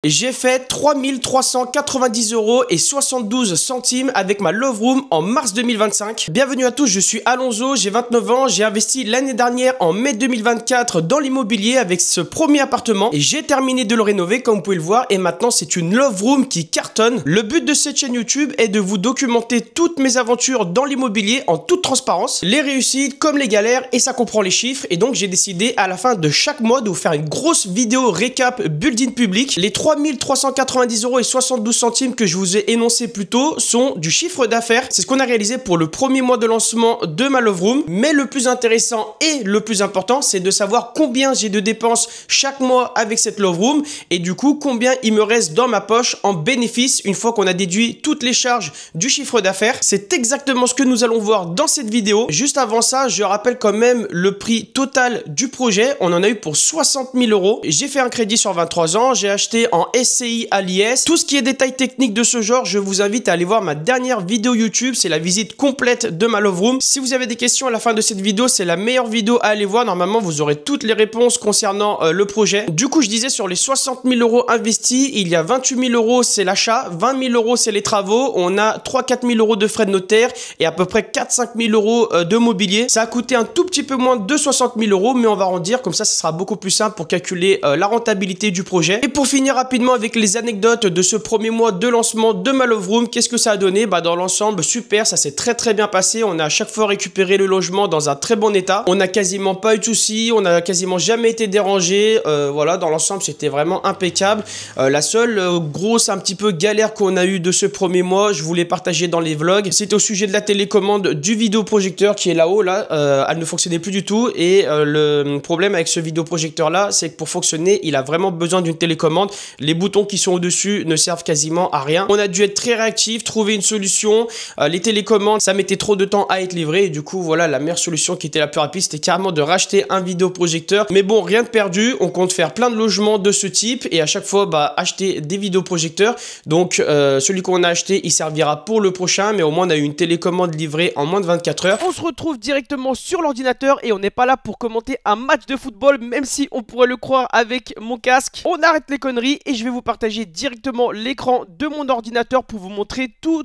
J'ai fait 3390 € et 72 centimes avec ma Love Room en mars 2025. Bienvenue à tous, je suis Alonso, j'ai 29 ans, j'ai investi l'année dernière en mai 2024 dans l'immobilier avec ce premier appartement et j'ai terminé de le rénover comme vous pouvez le voir et maintenant c'est une Love Room qui cartonne. Le but de cette chaîne YouTube est de vous documenter toutes mes aventures dans l'immobilier en toute transparence, les réussites comme les galères et ça comprend les chiffres et donc j'ai décidé à la fin de chaque mois de vous faire une grosse vidéo récap build-in public. Les 3390 € et 72 centimes que je vous ai énoncé plus tôt sont du chiffre d'affaires. C'est ce qu'on a réalisé pour le premier mois de lancement de ma Love Room. Mais le plus intéressant et le plus important, c'est de savoir combien j'ai de dépenses chaque mois avec cette Love Room et du coup, combien il me reste dans ma poche en bénéfice une fois qu'on a déduit toutes les charges du chiffre d'affaires. C'est exactement ce que nous allons voir dans cette vidéo. Juste avant ça, je rappelle quand même le prix total du projet. On en a eu pour 60 000 €. J'ai fait un crédit sur 23 ans. J'ai acheté en SCI à l'IS. Tout ce qui est détails techniques de ce genre, je vous invite à aller voir ma dernière vidéo YouTube. C'est la visite complète de ma Love Room. Si vous avez des questions à la fin de cette vidéo, c'est la meilleure vidéo à aller voir. Normalement, vous aurez toutes les réponses concernant le projet. Du coup, je disais sur les 60 000 € investis, il y a 28 000 € c'est l'achat, 20 000 € c'est les travaux. On a 3-4 000 € de frais de notaire et à peu près 4-5 000 € de mobilier. Ça a coûté un tout petit peu moins de 60 000 €, mais on va arrondir. Comme ça sera beaucoup plus simple pour calculer la rentabilité du projet. Et pour finir rapidement avec les anecdotes de ce premier mois de lancement de ma Love Room, qu'est-ce que ça a donné? Bah dans l'ensemble, super, ça s'est très bien passé. On a à chaque fois récupéré le logement dans un très bon état. On n'a quasiment pas eu de soucis, on n'a quasiment jamais été dérangé. Voilà, dans l'ensemble, c'était vraiment impeccable. La seule grosse un petit peu galère qu'on a eu de ce premier mois, je vous l'ai partagé dans les vlogs, c'est au sujet de la télécommande du vidéoprojecteur qui est là-haut, là. Elle ne fonctionnait plus du tout et le problème avec ce vidéoprojecteur là, c'est que pour fonctionner, il a vraiment besoin d'une télécommande. Les boutons qui sont au-dessus ne servent quasiment à rien. On a dû être très réactif, trouver une solution. Les télécommandes, ça mettait trop de temps à être livré et du coup, voilà, la meilleure solution qui était la plus rapide, c'était carrément de racheter un vidéoprojecteur. Mais bon, rien de perdu. On compte faire plein de logements de ce type et à chaque fois, bah, acheter des vidéoprojecteurs. Donc, celui qu'on a acheté, il servira pour le prochain, mais au moins, on a eu une télécommande livrée en moins de 24 heures. On se retrouve directement sur l'ordinateur et on n'est pas là pour commenter un match de football, même si on pourrait le croire avec mon casque. On arrête les conneries et je vais vous partager directement l'écran de mon ordinateur pour vous montrer tous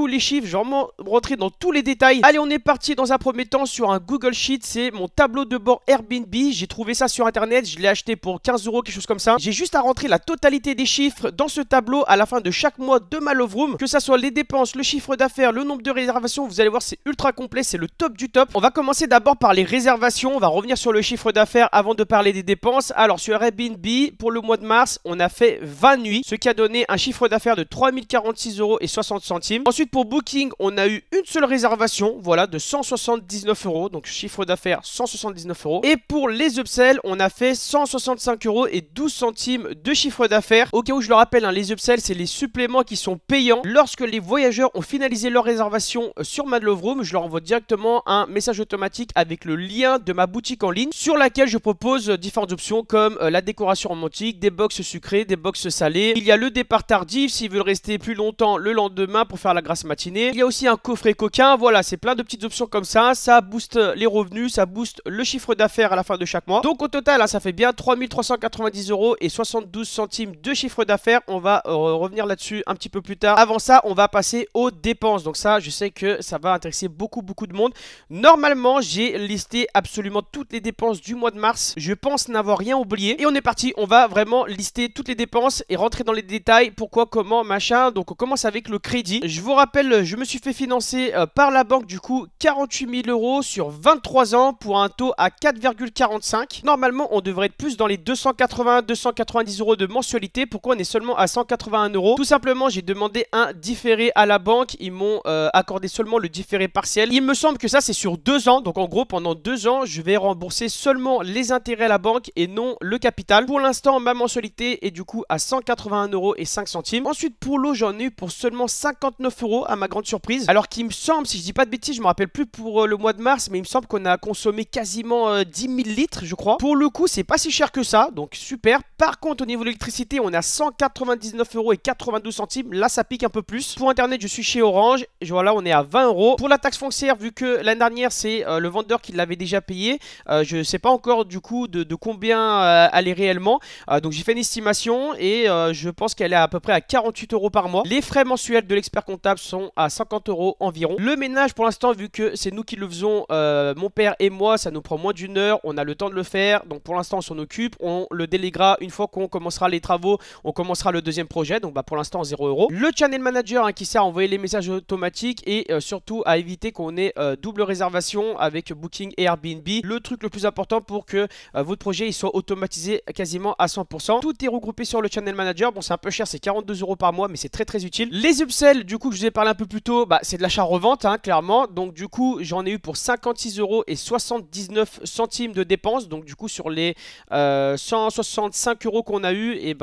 les chiffres. Je vais vraiment rentrer dans tous les détails. Allez, on est parti dans un premier temps sur un Google Sheet. C'est mon tableau de bord Airbnb. J'ai trouvé ça sur internet. Je l'ai acheté pour 15 €, quelque chose comme ça. J'ai juste à rentrer la totalité des chiffres dans ce tableau à la fin de chaque mois de ma Love Room. Que ça soit les dépenses, le chiffre d'affaires, le nombre de réservations. Vous allez voir, c'est ultra complet. C'est le top du top. On va commencer d'abord par les réservations. On va revenir sur le chiffre d'affaires avant de parler des dépenses. Alors, sur Airbnb, pour le mois de mars, on a fait 20 nuits, ce qui a donné un chiffre d'affaires de 3046 € et 60 centimes. Ensuite, pour Booking, on a eu une seule réservation, voilà, de 179 €, donc chiffre d'affaires 179 €. Et pour les upsells, on a fait 165 € et 12 centimes de chiffre d'affaires. Au cas où je le rappelle, hein, les upsells, c'est les suppléments qui sont payants. Lorsque les voyageurs ont finalisé leur réservation sur ma Love Room, je leur envoie directement un message automatique avec le lien de ma boutique en ligne sur laquelle je propose différentes options comme la décoration romantique, des box sucrées, des box salées. Il y a le départ tardif s'ils veulent rester plus longtemps le lendemain pour faire la grasse matinée. Il y a aussi un coffret coquin. Voilà, c'est plein de petites options comme ça. Ça booste les revenus, ça booste le chiffre d'affaires à la fin de chaque mois. Donc au total, hein, ça fait bien 3390 € et 72 centimes de chiffre d'affaires. On va revenir là-dessus un petit peu plus tard. Avant ça, on va passer aux dépenses. Donc ça, je sais que ça va intéresser beaucoup de monde. Normalement, j'ai listé absolument toutes les dépenses du mois de mars. Je pense n'avoir rien oublié. Et on est parti. On va vraiment lister toutes les dépenses et rentrer dans les détails. Pourquoi, comment, machin. Donc on commence avec le crédit. Je vous rappelle, je me suis fait financer par la banque du coup 48 000 € sur 23 ans pour un taux à 4,45. Normalement, on devrait être plus dans les 280-290 € de mensualité. Pourquoi on est seulement à 181 €? Tout simplement, j'ai demandé un différé à la banque. Ils m'ont accordé seulement le différé partiel. Il me semble que ça, c'est sur 2 ans. Donc en gros, pendant 2 ans, je vais rembourser seulement les intérêts à la banque et non le capital. Pour l'instant, ma mensualité est du coup à 181 € et 5 centimes. Ensuite, pour l'eau, j'en ai eu pour seulement 59 € à ma grande surprise. Alors qu'il me semble, si je dis pas de bêtises, je me rappelle plus pour le mois de mars, mais il me semble qu'on a consommé quasiment 10 000 litres, je crois. Pour le coup, c'est pas si cher que ça, donc super. Par contre, au niveau de l'électricité, on a 199 € et 92 centimes. Là, ça pique un peu plus. Pour Internet, je suis chez Orange. Et voilà, on est à 20 €. Pour la taxe foncière, vu que l'année dernière, c'est le vendeur qui l'avait déjà payé, je sais pas encore du coup de combien elle est réellement. Donc j'ai fait une estimation. bon et je pense qu'elle est à peu près à 48 € par mois. Les frais mensuels de l'expert comptable sont à 50 € environ. Le ménage pour l'instant, vu que c'est nous qui le faisons, mon père et moi, ça nous prend moins d'une heure, on a le temps de le faire. Donc pour l'instant on s'en occupe, on le déléguera une fois qu'on commencera les travaux, on commencera le deuxième projet. Donc pour l'instant 0 €. Le channel manager qui sert à envoyer les messages automatiques et surtout à éviter qu'on ait double réservation avec Booking et Airbnb. Le truc le plus important pour que votre projet il soit automatisé quasiment à 100%. Tout est regroupé sur le channel manager. Bon, c'est un peu cher, c'est 42 € par mois, mais c'est très utile. Les upsells, du coup, que je vous ai parlé un peu plus tôt, c'est de l'achat-revente, hein, clairement. Donc, du coup, j'en ai eu pour 56 € et 79 centimes de dépenses. Donc, du coup, sur les 165 € qu'on a eu, et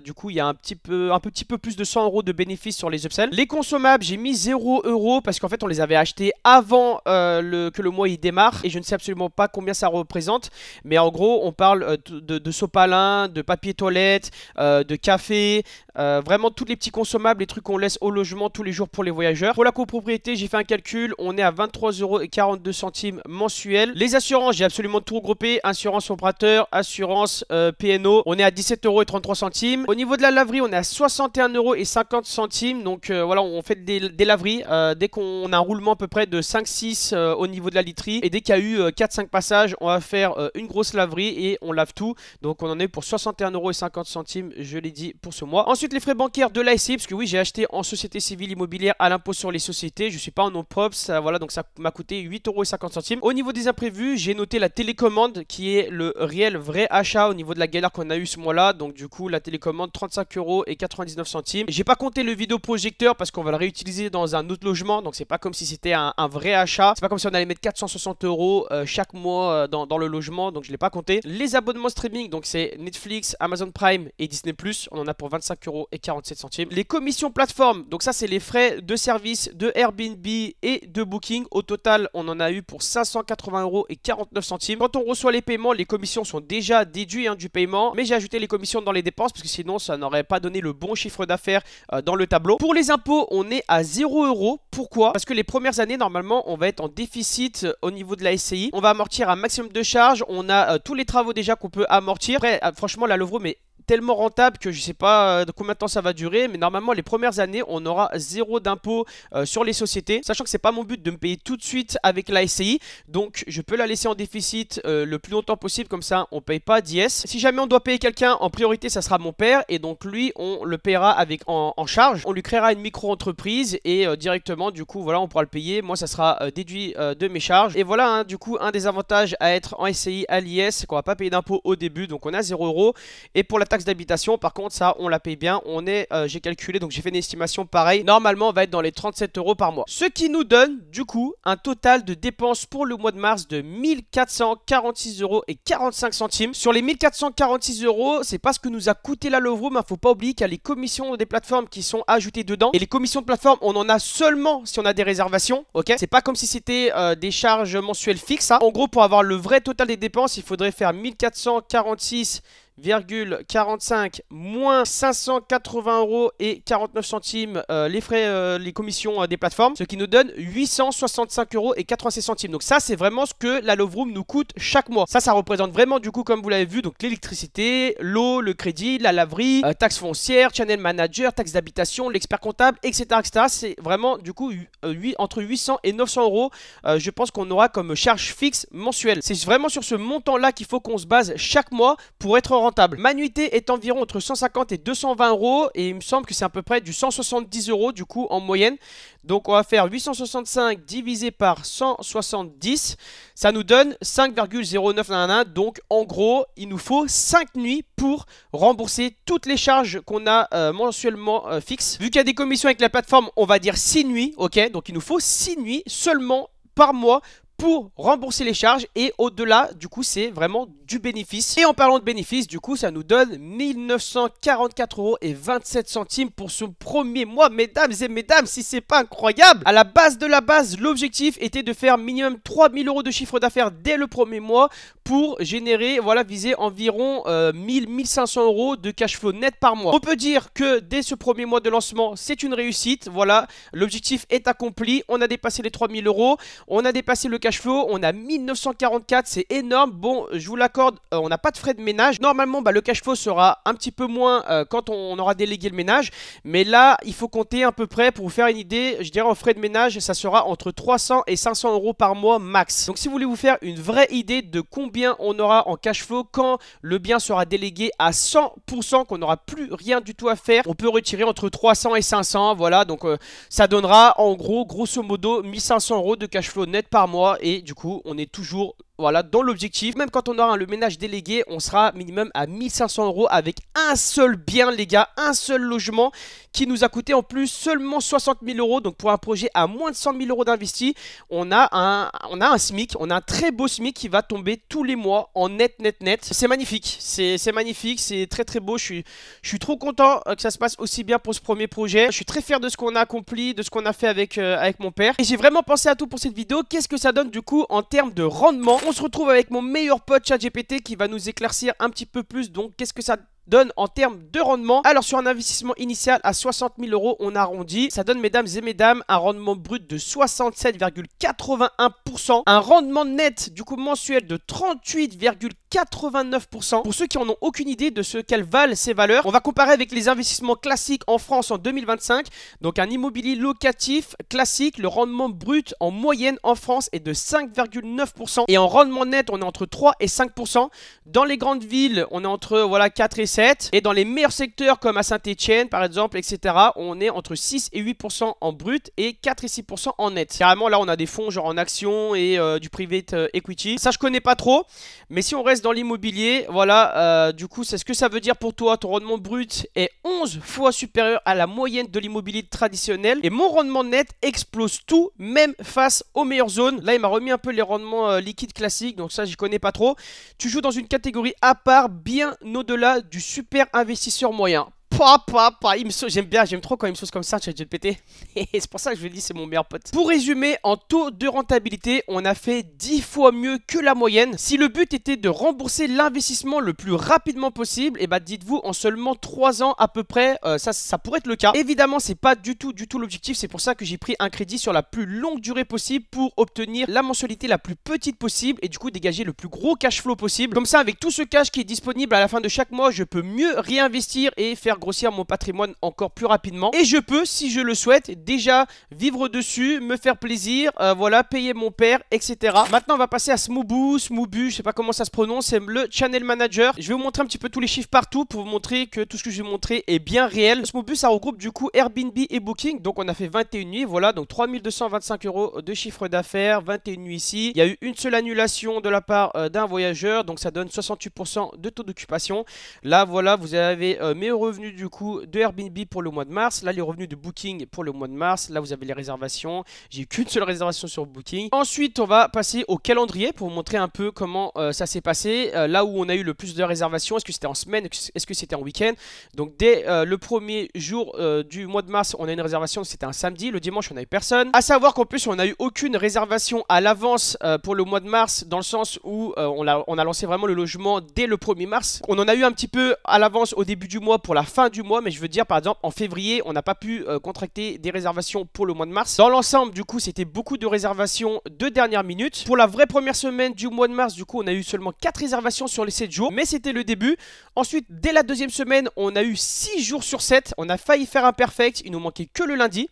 du coup, il y a un petit peu plus de 100 € de bénéfices sur les upsells. Les consommables, j'ai mis 0 € parce qu'en fait, on les avait achetés avant que le mois il démarre et je ne sais absolument pas combien ça représente. Mais en gros, on parle de sopalin, de papier toilette, de café, vraiment tous les petits consommables, les trucs qu'on laisse au logement tous les jours pour les voyageurs. Pour la copropriété, j'ai fait un calcul, on est à 23 € et 42 centimes mensuels. Les assurances, j'ai absolument tout regroupé, assurance emprunteur, assurance P&O, on est à 17 € et 33 centimes. Au niveau de la laverie, on est à 61 € et 50 centimes. Donc voilà, on fait des laveries dès qu'on a un roulement à peu près de 5-6 au niveau de la literie. Et dès qu'il y a eu 4-5 passages, on va faire une grosse laverie et on lave tout. Donc on en est pour 61 € et 50 centimes, je l'ai dit, pour ce mois. Ensuite, les frais bancaires de l'ASI, parce que oui, j'ai acheté en société civile immobilière à l'impôt sur les sociétés. Je suis pas en nom propre, voilà, donc ça m'a coûté 8 € et 50 centimes. Au niveau des imprévus, j'ai noté la télécommande qui est le réel vrai achat au niveau de la galère qu'on a eu ce mois-là. Donc du coup, la télécommande 35 € et 99 centimes. J'ai pas compté le vidéoprojecteur parce qu'on va le réutiliser dans un autre logement. Donc c'est pas comme si c'était un vrai achat. C'est pas comme si on allait mettre 460 € chaque mois dans le logement. Donc je l'ai pas compté. Les abonnements streaming, donc c'est Netflix, Amazon Prime et Disney+. On en a pour 25 € et 47 centimes. Les commissions plateforme, donc ça c'est les frais de service de Airbnb et de Booking. Au total, on en a eu pour 580 € et 49 centimes. Quand on reçoit les paiements, les commissions sont déjà déduites du paiement. Mais j'ai ajouté les commissions dans les dépenses parce que sinon ça n'aurait pas donné le bon chiffre d'affaires dans le tableau. Pour les impôts, on est à 0 €. Pourquoi? Parce que les premières années, normalement, on va être en déficit au niveau de la SCI. On va amortir un maximum de charges. On a tous les travaux déjà qu'on peut amortir. Après, franchement, la Love Room est tellement rentable que je sais pas de combien de temps ça va durer, mais normalement les premières années on aura 0 d'impôt sur les sociétés, sachant que c'est pas mon but de me payer tout de suite avec la SCI, donc je peux la laisser en déficit le plus longtemps possible, comme ça on paye pas d'IS. Si jamais on doit payer quelqu'un, en priorité ça sera mon père, et donc lui on le paiera avec en charge, on lui créera une micro-entreprise et directement du coup voilà on pourra le payer, moi ça sera déduit de mes charges. Et voilà hein, du coup un des avantages à être en SCI à l'IS, c'est qu'on va pas payer d'impôt au début, donc on a 0 €. Et pour la taxe d'habitation, par contre, ça, on la paye bien. On est, j'ai calculé, donc j'ai fait une estimation pareille. Normalement, on va être dans les 37 € par mois. Ce qui nous donne, du coup, un total de dépenses pour le mois de mars de 1446 € et 45 centimes. Sur les 1446 €, c'est pas ce que nous a coûté la Love Room. Faut pas oublier qu'il y a les commissions des plateformes qui sont ajoutées dedans. Et les commissions de plateforme, on en a seulement si on a des réservations. Ok, c'est pas comme si c'était des charges mensuelles fixes. Hein. En gros, pour avoir le vrai total des dépenses, il faudrait faire 1446,45 moins 580 € et 49 centimes les frais, les commissions des plateformes, ce qui nous donne 865 € et 86 centimes. Donc ça c'est vraiment ce que la Love Room nous coûte chaque mois. Ça représente vraiment du coup, comme vous l'avez vu, donc l'électricité, l'eau, le crédit, la laverie, taxe foncière, channel manager, taxe d'habitation, l'expert comptable, etc. C'est vraiment du coup entre 800 et 900 €. Je pense qu'on aura comme charge fixe mensuelle. C'est vraiment sur ce montant là qu'il faut qu'on se base chaque mois pour être rentable. Ma nuitée est environ entre 150 et 220 € et il me semble que c'est à peu près du 170 € du coup en moyenne. Donc on va faire 865 divisé par 170, ça nous donne 5,09. Donc en gros, il nous faut 5 nuits pour rembourser toutes les charges qu'on a mensuellement fixes. Vu qu'il y a des commissions avec la plateforme, on va dire 6 nuits, ok? Donc il nous faut 6 nuits seulement par mois pour rembourser les charges, et au-delà du coup c'est vraiment du bénéfice. Et en parlant de bénéfice, du coup ça nous donne 1944 € et 27 centimes pour ce premier mois. Mesdames et mesdames, si c'est pas incroyable! À la base de la base, l'objectif était de faire minimum 3000 € de chiffre d'affaires dès le premier mois pour générer, voilà, viser environ 1000-1500 € de cash flow net par mois. On peut dire que dès ce premier mois de lancement, c'est une réussite. Voilà, l'objectif est accompli. On a dépassé les 3000 €, on a dépassé le cash flow, on a 1944, c'est énorme. Bon, je vous l'accorde, accorde, on n'a pas de frais de ménage. Normalement, le cash flow sera un petit peu moins quand on aura délégué le ménage. Mais là, il faut compter à peu près, pour vous faire une idée, je dirais en frais de ménage, ça sera entre 300 et 500 euros par mois max. Donc si vous voulez vous faire une vraie idée de combien on aura en cash flow quand le bien sera délégué à 100%, qu'on n'aura plus rien du tout à faire, on peut retirer entre 300 et 500, voilà. Donc ça donnera en gros, grosso modo, 1500 euros de cash flow net par mois. Et du coup, on est toujours... voilà, dans l'objectif. Même quand on aura le ménage délégué, on sera minimum à 1500 euros avec un seul bien, les gars, un seul logement qui nous a coûté en plus seulement 60 000 euros. Donc pour un projet à moins de 100 000 euros d'investi, on a un SMIC, on a un très beau SMIC qui va tomber tous les mois en net. C'est magnifique, c'est magnifique, c'est très beau. Je suis trop content que ça se passe aussi bien pour ce premier projet. Je suis très fier de ce qu'on a accompli, de ce qu'on a fait avec mon père. Et j'ai vraiment pensé à tout pour cette vidéo. Qu'est-ce que ça donne du coup en termes de rendement? On se retrouve avec mon meilleur pote ChatGPT qui va nous éclaircir un petit peu plus. Donc qu'est-ce que ça donne en termes de rendement? Alors sur un investissement initial à 60 000 euros, on arrondit, ça donne mesdames et mesdames un rendement brut de 67,81%, un rendement net du coup mensuel de 38,89%. Pour ceux qui en ont aucune idée de ce qu'elles valent ces valeurs, on va comparer avec les investissements classiques en France en 2025. Donc un immobilier locatif classique, le rendement brut en moyenne en France est de 5,9% et en rendement net on est entre 3 et 5%. Dans les grandes villes on est entre 4 et 7. Et dans les meilleurs secteurs comme à Saint-Etienne par exemple, etc., on est entre 6 et 8% en brut et 4 et 6% en net. Carrément là on a des fonds genre en actions et du private equity. Ça je connais pas trop, mais si on reste dans l'immobilier, voilà, du coup c'est ce que ça veut dire pour toi. Ton rendement brut est 11 fois supérieur à la moyenne de l'immobilier traditionnel. Et mon rendement net explose tout, même face aux meilleures zones. Là il m'a remis un peu les rendements liquides classiques, donc ça j'y connais pas trop. Tu joues dans une catégorie à part, bien au-delà du super investisseur moyen. J'aime trop quand il me sauce comme ça, ChatGPT. Et c'est pour ça que je lui dis c'est mon meilleur pote. Pour résumer, en taux de rentabilité, on a fait 10 fois mieux que la moyenne. Si le but était de rembourser l'investissement le plus rapidement possible, et dites-vous en seulement 3 ans à peu près, ça pourrait être le cas. Évidemment, c'est pas du tout l'objectif. C'est pour ça que j'ai pris un crédit sur la plus longue durée possible pour obtenir la mensualité la plus petite possible et du coup dégager le plus gros cash flow possible. Comme ça, avec tout ce cash qui est disponible à la fin de chaque mois, je peux mieux réinvestir et faire grossir mon patrimoine encore plus rapidement. Et je peux, si je le souhaite, déjà vivre dessus, me faire plaisir, voilà, payer mon père, etc. Maintenant, on va passer à Smoobu, je sais pas comment ça se prononce, c'est le channel manager. Je vais vous montrer un petit peu tous les chiffres partout pour vous montrer que tout ce que je vais montrer est bien réel. Smoobu, ça regroupe du coup Airbnb et Booking. Donc, on a fait 21 nuits, voilà, donc 3225 euros de chiffre d'affaires, 21 nuits ici. Il y a eu une seule annulation de la part d'un voyageur, donc ça donne 68% de taux d'occupation. Là, voilà, vous avez mes revenus du coup de Airbnb pour le mois de mars. Là les revenus de Booking pour le mois de mars. Là vous avez les réservations. J'ai eu qu'une seule réservation sur Booking. Ensuite on va passer au calendrier pour vous montrer un peu comment ça s'est passé. Là où on a eu le plus de réservations, est-ce que c'était en semaine, est-ce que c'était en week-end? Donc dès le premier jour du mois de mars on a une réservation, c'était un samedi. Le dimanche on n'avait personne. À savoir qu'en plus on a eu aucune réservation à l'avance pour le mois de mars, dans le sens où on a lancé vraiment le logement dès le 1er mars. On en a eu un petit peu à l'avance au début du mois pour la fin du mois, mais je veux dire par exemple en février on n'a pas pu contracter des réservations pour le mois de mars. Dans l'ensemble du coup c'était beaucoup de réservations de dernière minute. Pour la vraie première semaine du mois de mars du coup on a eu seulement 4 réservations sur les 7 jours, mais c'était le début. Ensuite dès la deuxième semaine on a eu 6 jours sur 7, on a failli faire un perfect, il nous manquait que le lundi.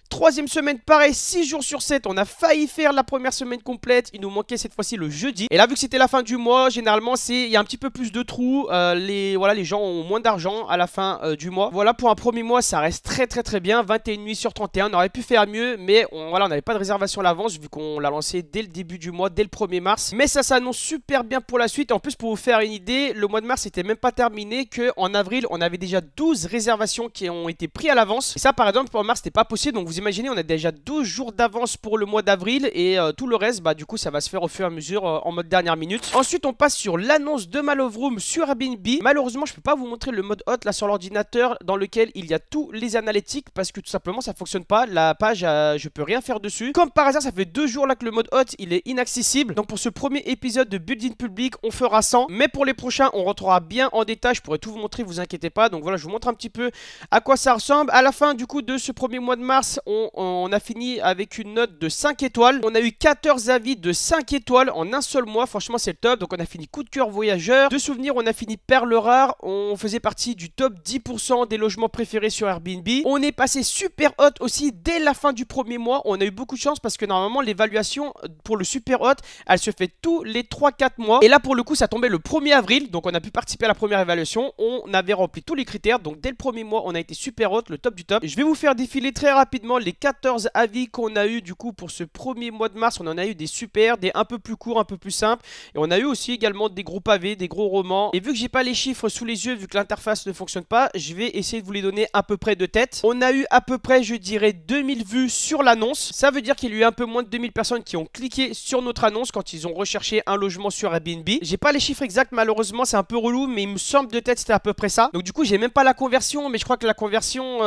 Troisième semaine, pareil, 6 jours sur 7, on a failli faire la première semaine complète. Il nous manquait cette fois-ci le jeudi. Et là, vu que c'était la fin du mois, généralement, il y a un petit peu plus de trous. Les gens ont moins d'argent à la fin du mois. Voilà, pour un premier mois, ça reste très bien. 21 nuits sur 31, on aurait pu faire mieux, mais on n'avait pas de réservation à l'avance vu qu'on l'a lancé dès le début du mois, dès le 1er mars. Mais ça s'annonce super bien pour la suite. En plus, pour vous faire une idée, le mois de mars n'était même pas terminé, qu'en avril, on avait déjà 12 réservations qui ont été prises à l'avance. Et ça, par exemple, pour mars, c'était pas possible. Donc, vous imaginez, on a déjà 12 jours d'avance pour le mois d'avril et tout le reste, du coup, ça va se faire au fur et à mesure en mode dernière minute. Ensuite, on passe sur l'annonce de ma Love Room sur Airbnb. Malheureusement, je peux pas vous montrer le mode hot là sur l'ordinateur dans lequel il y a tous les analytiques parce que tout simplement, ça fonctionne pas. La page, je peux rien faire dessus. Comme par hasard, ça fait 2 jours là que le mode hot, il est inaccessible. Donc, pour ce premier épisode de Building Public, on fera 100. Mais pour les prochains, on rentrera bien en détail. Je pourrais tout vous montrer, vous inquiétez pas. Donc voilà, je vous montre un petit peu à quoi ça ressemble. À la fin du coup de ce premier mois de mars, on a fini avec une note de 5 étoiles. On a eu 14 avis de 5 étoiles en un seul mois. Franchement, c'est le top. Donc, on a fini coup de cœur voyageur. De souvenirs, on a fini perle rare. On faisait partie du top 10% des logements préférés sur Airbnb. On est passé super hot aussi dès la fin du premier mois. On a eu beaucoup de chance parce que normalement, l'évaluation pour le super hot, elle se fait tous les 3-4 mois. Et là, pour le coup, ça tombait le 1er avril. Donc, on a pu participer à la première évaluation. On avait rempli tous les critères. Donc, dès le premier mois, on a été super hot, le top du top. Je vais vous faire défiler très rapidement les 14 avis qu'on a eu du coup pour ce premier mois de mars. On en a eu des super, des un peu plus courts, un peu plus simples. Et on a eu aussi également des gros pavés, des gros romans. Et vu que j'ai pas les chiffres sous les yeux, vu que l'interface ne fonctionne pas, je vais essayer de vous les donner à peu près de tête. On a eu à peu près, je dirais, 2000 vues sur l'annonce. Ça veut dire qu'il y a eu un peu moins de 2000 personnes qui ont cliqué sur notre annonce quand ils ont recherché un logement sur Airbnb. J'ai pas les chiffres exacts, malheureusement, c'est un peu relou, mais il me semble de tête c'était à peu près ça. Donc du coup, j'ai même pas la conversion, mais je crois que la conversion,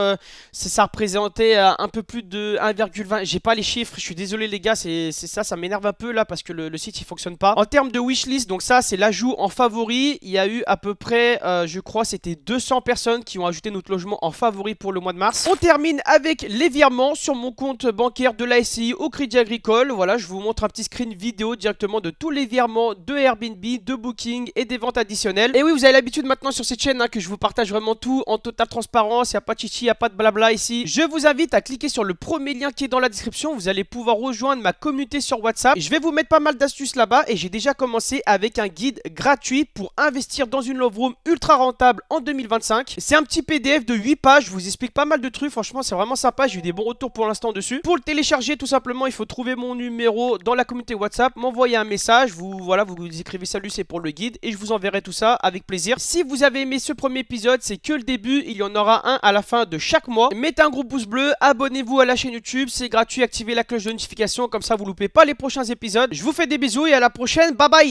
ça représentait un peu plus de 1,20. J'ai pas les chiffres, je suis désolé les gars, c'est ça m'énerve un peu là parce que le site il fonctionne pas. En termes de wishlist, donc ça c'est l'ajout en favori. Il y a eu à peu près, je crois, c'était 200 personnes qui ont ajouté notre logement en favori pour le mois de mars. On termine avec les virements sur mon compte bancaire de la SCI au Crédit Agricole. Voilà, je vous montre un petit screen vidéo directement de tous les virements de Airbnb, de Booking et des ventes additionnelles. Et oui, vous avez l'habitude maintenant sur cette chaîne que je vous partage vraiment tout en totale transparence. Il n'y a pas de chichi, il n'y a pas de blabla ici. Je vous invite à cliquer sur le premier lien qui est dans la description. Vous allez pouvoir rejoindre ma communauté sur WhatsApp. Je vais vous mettre pas mal d'astuces là-bas et j'ai déjà commencé avec un guide gratuit pour investir dans une love room ultra rentable en 2025. C'est un petit PDF de 8 pages. Je vous explique pas mal de trucs. Franchement, c'est vraiment sympa. J'ai eu des bons retours pour l'instant dessus. Pour le télécharger, tout simplement, il faut trouver mon numéro dans la communauté WhatsApp, m'envoyer un message. Vous écrivez salut, c'est pour le guide et je vous enverrai tout ça avec plaisir. Si vous avez aimé ce premier épisode, c'est que le début. Il y en aura un à la fin de chaque mois. Mettez un gros pouce bleu, abonnez-vous à la chaîne YouTube, c'est gratuit, activez la cloche de notification, comme ça vous loupez pas les prochains épisodes. Je vous fais des bisous et à la prochaine, bye bye.